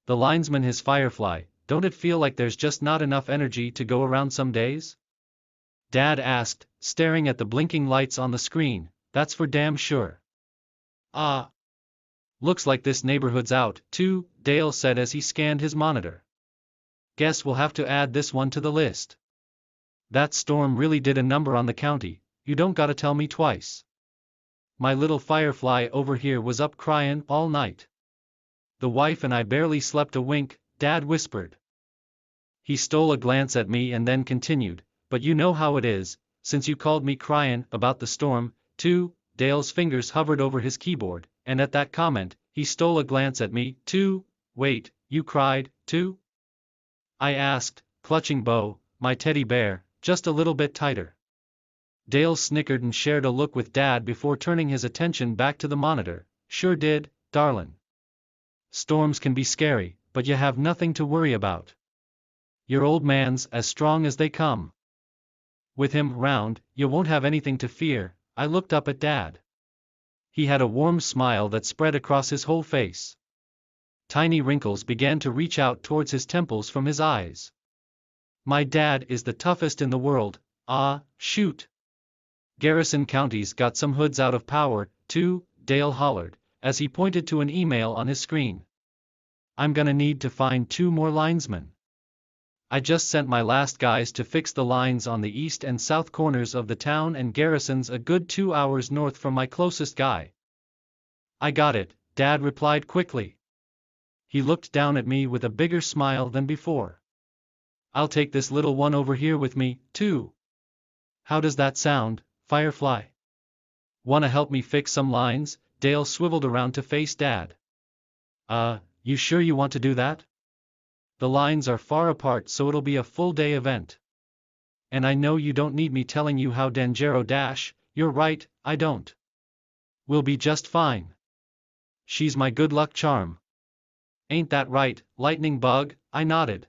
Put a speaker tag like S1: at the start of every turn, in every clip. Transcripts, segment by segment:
S1: The linesman his Firefly, don't it feel like there's just not enough energy to go around some days? Dad asked, staring at the blinking lights on the screen. That's for damn sure. Ah. Looks like this neighborhood's out, too, Dale said as he scanned his monitor. Guess we'll have to add this one to the list. That storm really did a number on the county, you don't gotta tell me twice. My little Firefly over here was up crying all night. The wife and I barely slept a wink, Dad whispered. He stole a glance at me and then continued, but you know how it is, since you called me crying about the storm, too. Dale's fingers hovered over his keyboard, and at that comment, he stole a glance at me, too. Wait, you cried, too? I asked, clutching Bo, my teddy bear, just a little bit tighter. Dale snickered and shared a look with Dad before turning his attention back to the monitor. Sure did, darlin'. Storms can be scary, but you have nothing to worry about. Your old man's as strong as they come. With him round, you won't have anything to fear. I looked up at Dad. He had a warm smile that spread across his whole face. Tiny wrinkles began to reach out towards his temples from his eyes. My dad is the toughest in the world. Ah, shoot. Garrison County's got some hoods out of power, too, Dale hollered, as he pointed to an email on his screen. I'm gonna need to find 2 more linesmen. I just sent my last guys to fix the lines on the east and south corners of the town, and Garrison's a good 2 hours north from my closest guy. I got it, Dad replied quickly. He looked down at me with a bigger smile than before. I'll take this little one over here with me, too. How does that sound, Firefly? Wanna help me fix some lines? Dale swiveled around to face Dad. You sure you want to do that? The lines are far apart, so it'll be a full-day event. And I know you don't need me telling you how Dangerous dash. You're right, I don't. We'll be just fine. She's my good luck charm. Ain't that right, lightning bug? I nodded.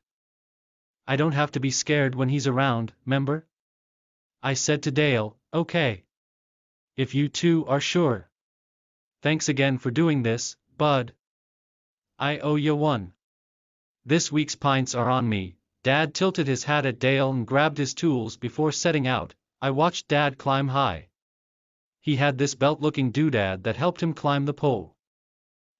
S1: I don't have to be scared when he's around, 'member? I said to Dale, okay. If you two are sure. Thanks again for doing this, bud. I owe you one. This week's pints are on me. Dad tilted his hat at Dale and grabbed his tools before setting out. I watched Dad climb high. He had this belt-looking doodad that helped him climb the pole.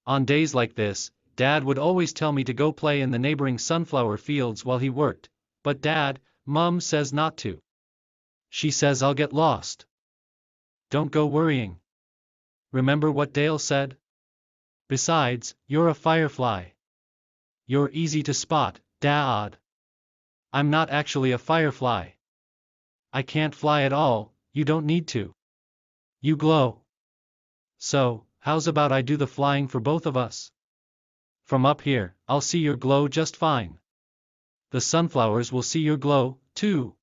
S1: On days like this, Dad would always tell me to go play in the neighboring sunflower fields while he worked, but Dad, Mum says not to. She says I'll get lost. Don't go worrying. Remember what Dale said? Besides, you're a Firefly. You're easy to spot, Dad. I'm not actually a Firefly. I can't fly at all, you don't need to. You glow. So, how's about I do the flying for both of us? From up here, I'll see your glow just fine. The sunflowers will see your glow, too.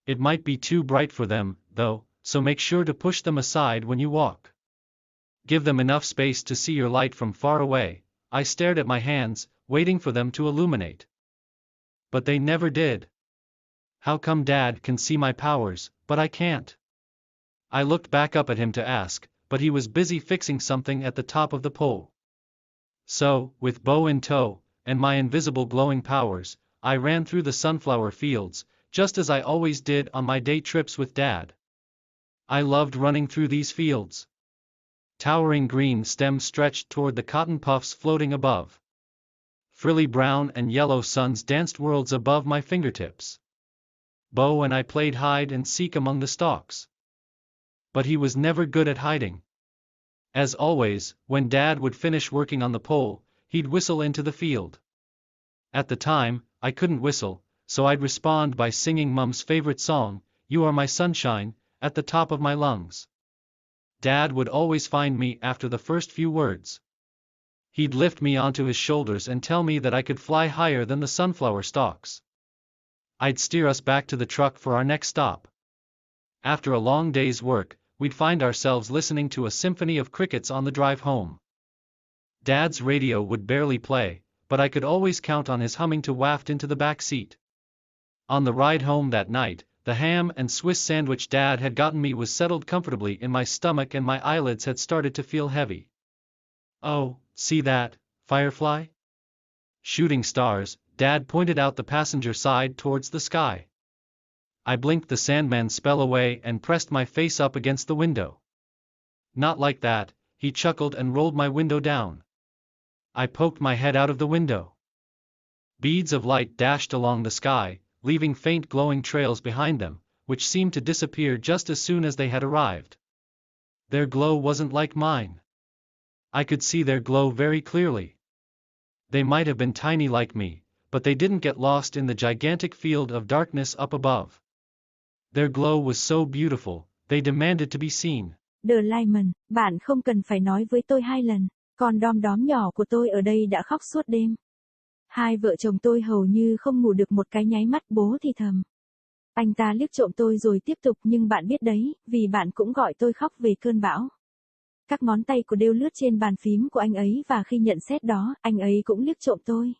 S1: It might be too bright for them, though, so make sure to push them aside when you walk. Give them enough space to see your light from far away. I stared at my hands, waiting for them to illuminate. But they never did. How come Dad can see my powers, but I can't? I looked back up at him to ask, but he was busy fixing something at the top of the pole. So, with Bo in tow, and my invisible glowing powers, I ran through the sunflower fields, just as I always did on my day trips with Dad. I loved running through these fields. Towering green stems stretched toward the cotton puffs floating above. Frilly brown and yellow suns danced worlds above my fingertips. Bo and I played hide and seek among the stalks. But he was never good at hiding. As always, when Dad would finish working on the pole, he'd whistle into the field. At the time, I couldn't whistle, so I'd respond by singing Mum's favorite song, "You Are My Sunshine," at the top of my lungs. Dad would always find me after the first few words. He'd lift me onto his shoulders and tell me that I could fly higher than the sunflower stalks. I'd steer us back to the truck for our next stop. After a long day's work, we'd find ourselves listening to a symphony of crickets on the drive home. Dad's radio would barely play, but I could always count on his humming to waft into the back seat. On the ride home that night, the ham and Swiss sandwich Dad had gotten me was settled comfortably in my stomach and my eyelids had started to feel heavy. Oh, see that, Firefly? Shooting stars, Dad pointed out the passenger side towards the sky. I blinked the Sandman spell away and pressed my face up against the window. Not like that, he chuckled and rolled my window down. I poked my head out of the window. Beads of light dashed along the sky, leaving faint glowing trails behind them, which seemed to disappear just as soon as they had arrived. Their glow wasn't like mine. I could see their glow very clearly. They might have been tiny like me, but they didn't get lost in the gigantic field of darkness up above. Their glow was so beautiful, they demanded to be seen.
S2: The Linesman, bạn không cần phải nói với tôi 2 lần, con đom đóm nhỏ của tôi ở đây đã khóc suốt đêm. Hai vợ chồng tôi hầu như không ngủ được một cái nháy mắt, bố thì thầm. Anh ta liếc trộm tôi rồi tiếp tục, nhưng bạn biết đấy, vì bạn cũng gọi tôi khóc về cơn bão. Các ngón tay của Đêu lướt trên bàn phím của anh ấy và khi nhận xét đó, anh ấy cũng liếc trộm tôi.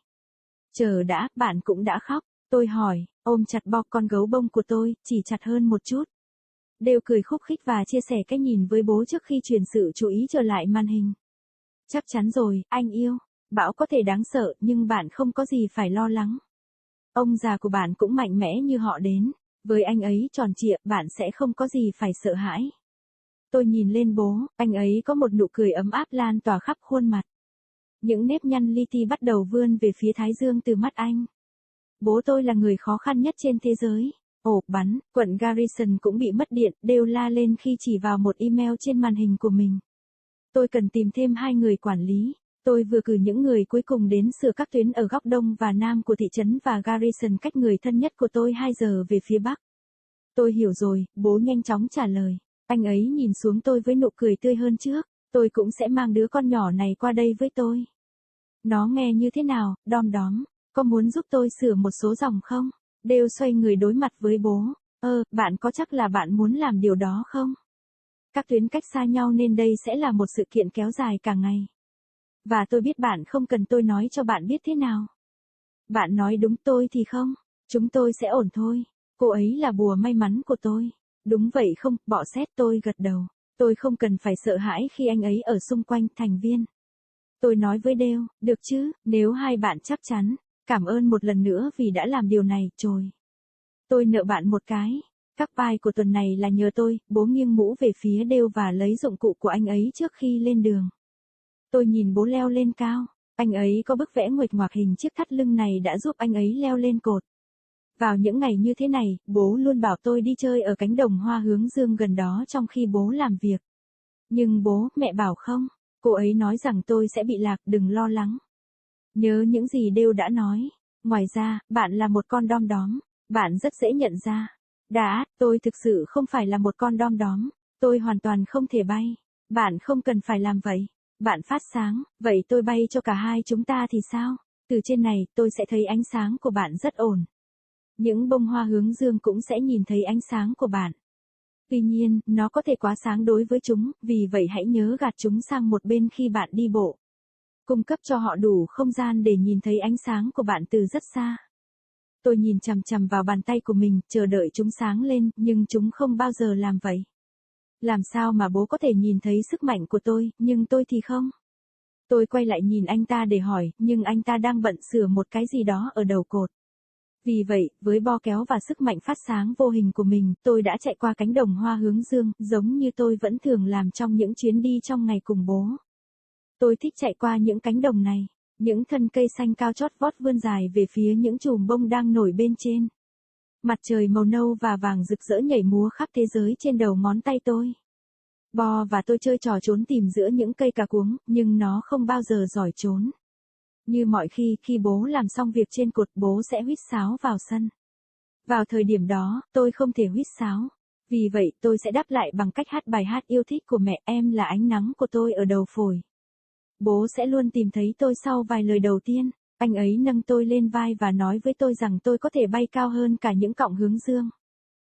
S2: Chờ đã, bạn cũng đã khóc. Tôi hỏi, ôm chặt bo con gấu bông của tôi, chỉ chặt hơn một chút. Đêu cười khúc khích và chia sẻ cái nhìn với bố trước khi chuyển sự chú ý trở lại màn hình. Chắc chắn rồi, anh yêu. Bão có thể đáng sợ nhưng bạn không có gì phải lo lắng. Ông già của bạn cũng mạnh mẽ như họ đến. Với anh ấy tròn trịa, bạn sẽ không có gì phải sợ hãi. Tôi nhìn lên bố, anh ấy có một nụ cười ấm áp lan tỏa khắp khuôn mặt. Những nếp nhăn li ti bắt đầu vươn về phía thái dương từ mắt anh. Bố tôi là người khó khăn nhất trên thế giới. Ồ, bắn, quận Garrison cũng bị mất điện, đều la lên khi chỉ vào một email trên màn hình của mình. Tôi cần tìm thêm 2 người quản lý. Tôi vừa cử những người cuối cùng đến sửa các tuyến ở góc đông và nam của thị trấn và Garrison cách người thân nhất của tôi 2 giờ về phía bắc. Tôi hiểu rồi, bố nhanh chóng trả lời. Anh ấy nhìn xuống tôi với nụ cười tươi hơn trước. Tôi cũng sẽ mang đứa con nhỏ này qua đây với tôi. Nó nghe như thế nào, đom đóm? Có muốn giúp tôi sửa một số dòng không? Đều xoay người đối mặt với bố. Bạn có chắc là bạn muốn làm điều đó không? Các tuyến cách xa nhau nên đây sẽ là một sự kiện kéo dài cả ngày. Và tôi biết bạn không cần tôi nói cho bạn biết thế nào. Bạn nói đúng, tôi thì không. Chúng tôi sẽ ổn thôi. Cô ấy là bùa may mắn của tôi. Đúng vậy không, bọ xét, tôi gật đầu. Tôi không cần phải sợ hãi khi anh ấy ở xung quanh, thành viên. Tôi nói với Dale, được chứ, nếu hai bạn chắc chắn. Cảm ơn một lần nữa vì đã làm điều này, trồi. Tôi nợ bạn một cái. Các bài của tuần này là nhờ tôi, bố nghiêng mũ về phía Dale và lấy dụng cụ của anh ấy trước khi lên đường. Tôi nhìn bố leo lên cao. Anh ấy có bức vẽ nguệch ngoạc hình chiếc thắt lưng này đã giúp anh ấy leo lên cột. Vào những ngày như thế này, bố luôn bảo tôi đi chơi ở cánh đồng hoa hướng dương gần đó trong khi bố làm việc. Nhưng bố, mẹ bảo không. Cô ấy nói rằng tôi sẽ bị lạc, đừng lo lắng. Nhớ những gì Dale đã nói. Ngoài ra, bạn là một con đom đóm. Bạn rất dễ nhận ra. Tôi thực sự không phải là một con đom đóm. Tôi hoàn toàn không thể bay. Bạn không cần phải làm vậy. Bạn phát sáng, vậy tôi bay cho cả hai chúng ta thì sao? Từ trên này, tôi sẽ thấy ánh sáng của bạn rất ổn. Những bông hoa hướng dương cũng sẽ nhìn thấy ánh sáng của bạn. Tuy nhiên, nó có thể quá sáng đối với chúng, vì vậy hãy nhớ gạt chúng sang một bên khi bạn đi bộ. Cung cấp cho họ đủ không gian để nhìn thấy ánh sáng của bạn từ rất xa. Tôi nhìn chằm chằm vào bàn tay của mình, chờ đợi chúng sáng lên, nhưng chúng không bao giờ làm vậy. Làm sao mà bố có thể nhìn thấy sức mạnh của tôi, nhưng tôi thì không? Tôi quay lại nhìn anh ta để hỏi, nhưng anh ta đang bận sửa một cái gì đó ở đầu cột. Vì vậy, với bo kéo và sức mạnh phát sáng vô hình của mình, tôi đã chạy qua cánh đồng hoa hướng dương, giống như tôi vẫn thường làm trong những chuyến đi trong ngày cùng bố. Tôi thích chạy qua những cánh đồng này. Những thân cây xanh cao chót vót vươn dài về phía những chùm bông đang nổi bên trên. Mặt trời màu nâu và vàng rực rỡ nhảy múa khắp thế giới trên đầu ngón tay tôi. Bo và tôi chơi trò trốn tìm giữa những cây cà cuống, nhưng nó không bao giờ giỏi trốn. Như mọi khi bố làm xong việc trên cột, bố sẽ huýt sáo vào sân. Vào thời điểm đó, tôi không thể huýt sáo. Vì vậy, tôi sẽ đáp lại bằng cách hát bài hát yêu thích của mẹ, em là ánh nắng của tôi ở đầu phổi. Bố sẽ luôn tìm thấy tôi sau vài lời đầu tiên. Anh ấy nâng tôi lên vai và nói với tôi rằng tôi có thể bay cao hơn cả những cọng hướng dương.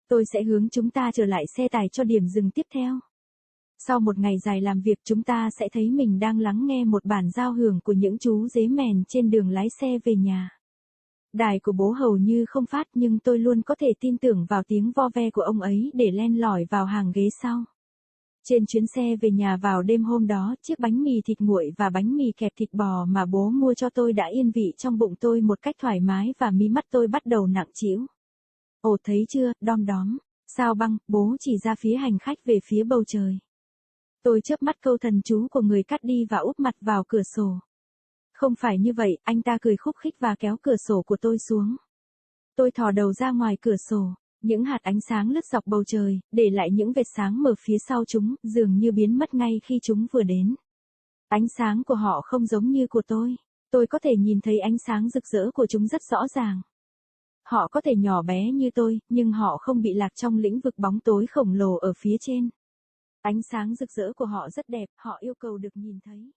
S2: Tôi sẽ hướng chúng ta trở lại xe tải cho điểm dừng tiếp theo. Sau một ngày dài làm việc, chúng ta sẽ thấy mình đang lắng nghe một bản giao hưởng của những chú dế mèn trên đường lái xe về nhà. Đài của bố hầu như không phát, nhưng tôi luôn có thể tin tưởng vào tiếng vo ve của ông ấy để len lỏi vào hàng ghế sau. Trên chuyến xe về nhà vào đêm hôm đó, chiếc bánh mì thịt nguội và bánh mì kẹp thịt bò mà bố mua cho tôi đã yên vị trong bụng tôi một cách thoải mái và mí mắt tôi bắt đầu nặng trĩu. Ồ thấy chưa, đom đóm. Sao băng, bố chỉ ra phía hành khách về phía bầu trời. Tôi chớp mắt câu thần chú của người cắt đi và úp mặt vào cửa sổ. Không phải như vậy, anh ta cười khúc khích và kéo cửa sổ của tôi xuống. Tôi thò đầu ra ngoài cửa sổ. Những hạt ánh sáng lướt dọc bầu trời, để lại những vệt sáng mờ phía sau chúng, dường như biến mất ngay khi chúng vừa đến. Ánh sáng của họ không giống như của tôi. Tôi có thể nhìn thấy ánh sáng rực rỡ của chúng rất rõ ràng. Họ có thể nhỏ bé như tôi, nhưng họ không bị lạc trong lĩnh vực bóng tối khổng lồ ở phía trên. Ánh sáng rực rỡ của họ rất đẹp, họ yêu cầu được nhìn thấy.